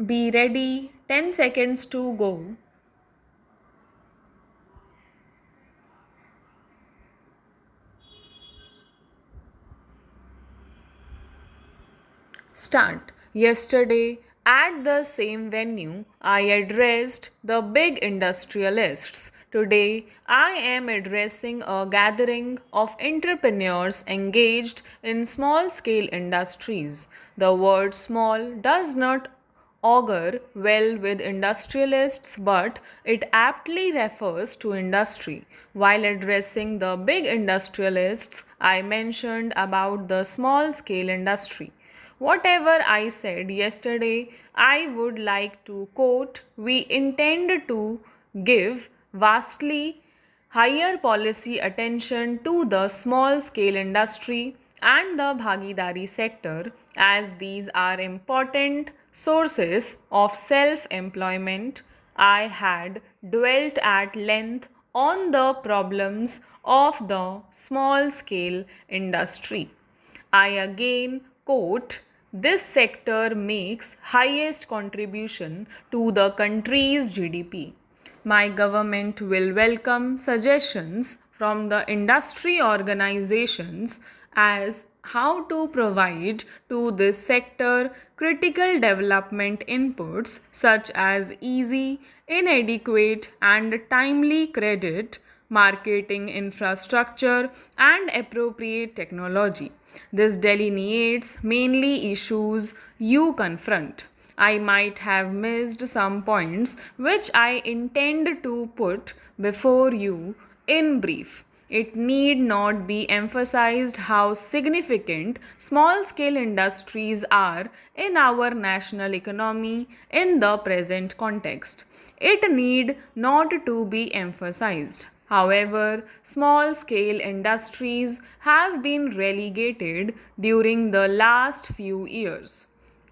Be ready, 10 seconds to go. Start. Yesterday, at the same venue, I addressed the big industrialists. Today, I am addressing a gathering of entrepreneurs engaged in small scale industries. The word small does not augur well with industrialists, but it aptly refers to industry. While addressing the big industrialists, I mentioned about the small scale industry. Whatever I said yesterday, I would like to quote: we intend to give vastly higher policy attention to the small scale industry and the Bhagidari sector, as these are important sources of self employment. I had dwelt at length on the problems of the small scale industry. I again quote: this sector makes highest contribution to the country's GDP. My government will welcome suggestions from the industry organizations as how to provide to this sector critical development inputs such as easy, inadequate, and timely credit, marketing infrastructure, and appropriate technology. This delineates mainly issues you confront. I might have missed some points which I intend to put before you in brief. It need not be emphasized how significant small scale industries are in our national economy in the present context. It need not to be emphasized. However, small scale industries have been relegated during the last few years.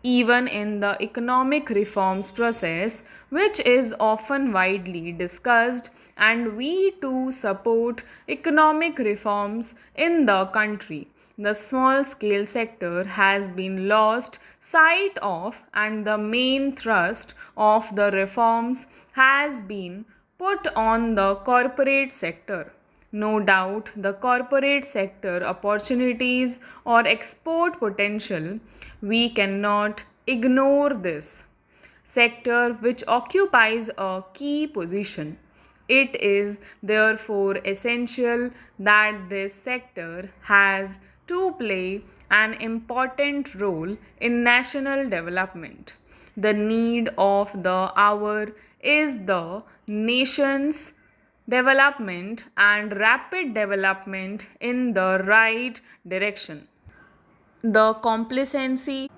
Even in the economic reforms process, which is often widely discussed, and we too support economic reforms in the country, the small scale sector has been lost sight of, and the main thrust of the reforms has been put on the corporate sector. No doubt, the corporate sector opportunities or export potential, we cannot ignore this sector which occupies a key position. It is therefore essential that this sector has to play an important role in national development. The need of the hour is the nation's development and rapid development in the right direction. The complacency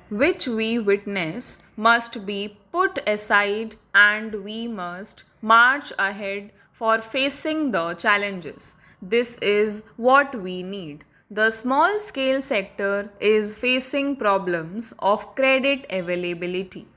which we witness must be put aside, and we must march ahead for facing the challenges. This is what we need. The small scale sector is facing problems of credit availability.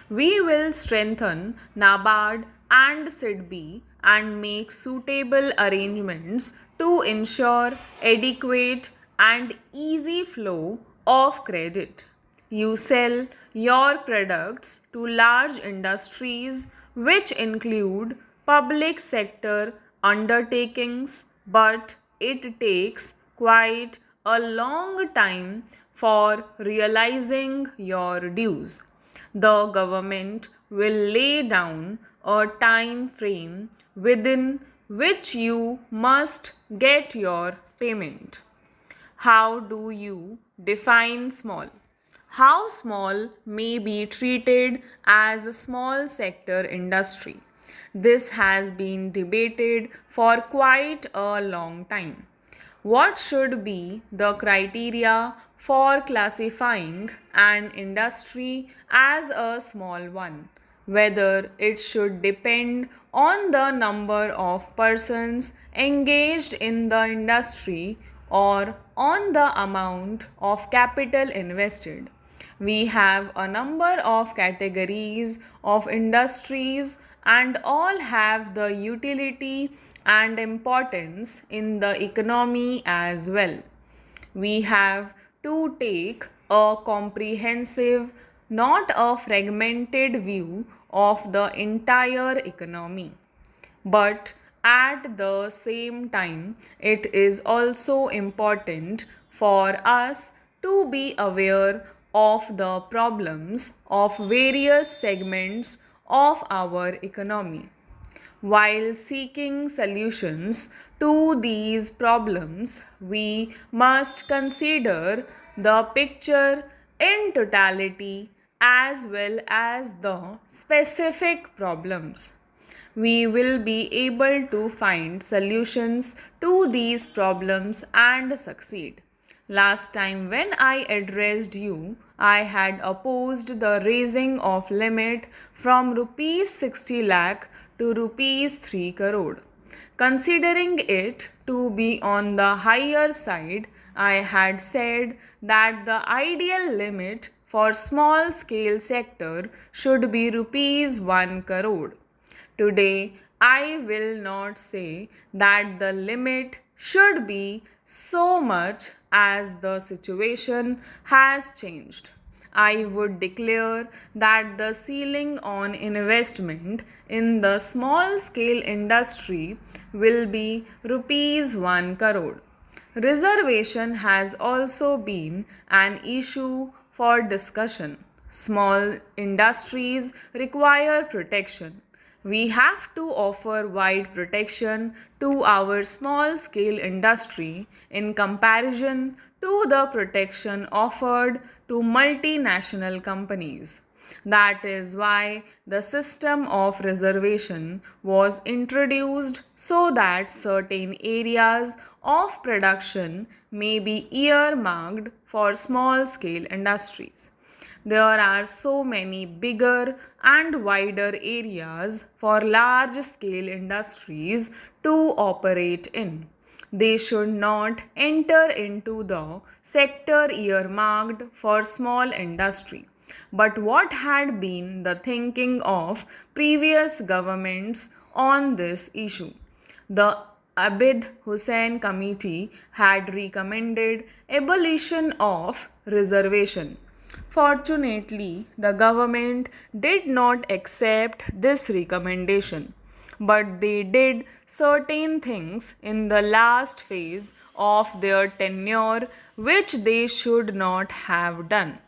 We will strengthen NABARD and SIDBI and make suitable arrangements to ensure adequate and easy flow of credit. You sell your products to large industries which include public sector undertakings, but it takes quite a long time for realizing your dues. The government will lay down a time frame within which you must get your payment. How do you define small? How small may be treated as a small sector industry? This has been debated for quite a long time. What should be the criteria for classifying an industry as a small one? Whether it should depend on the number of persons engaged in the industry or on the amount of capital invested. We have a number of categories of industries, and all have the utility and importance in the economy as well. We have to take a comprehensive not a fragmented view of the entire economy. But at the same time, it is also important for us to be aware of the problems of various segments of our economy. While seeking solutions to these problems, we must consider the picture in totality as well as the specific problems. We will be able to find solutions to these problems and succeed. Last time, when I addressed you, I had opposed the raising of limit from rupees 60 lakh to rupees 3 crore. Considering it to be on the higher side, I had said that the ideal limit for small scale sector should be rupees 1 crore. Today, I will not say that the limit should be so much as the situation has changed. I would declare that the ceiling on investment in the small scale industry will be rupees 1 crore. Reservation has also been an issue for discussion. Small industries require protection. We have to offer wide protection to our small scale industry in comparison to the protection offered to multinational companies. That is why the system of reservation was introduced so that certain areas of production may be earmarked for small scale industries. There are so many bigger and wider areas for large scale industries to operate in. They should not enter into the sector earmarked for small industry. But what had been the thinking of previous governments on this issue? The Abid Hussain Committee had recommended abolition of reservation. Fortunately, the government did not accept this recommendation, but they did certain things in the last phase of their tenure which they should not have done.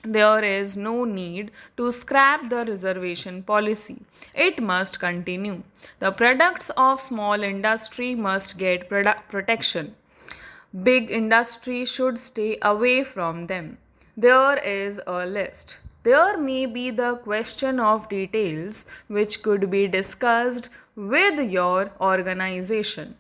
There is no need to scrap the reservation policy. It must continue. The products of small industry must get protection. Big industry should stay away from them. There is a list. There may be the question of details which could be discussed with your organization.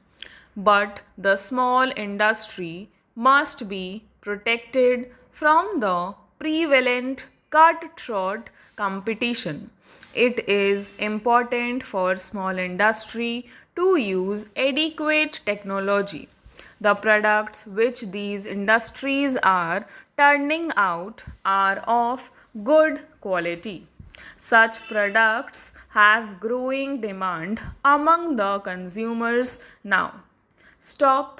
But the small industry must be protected from the prevalent cutthroat competition. It is important for small industry to use adequate technology. The products which these industries are turning out are of good quality. Such products have growing demand among the consumers now. Stop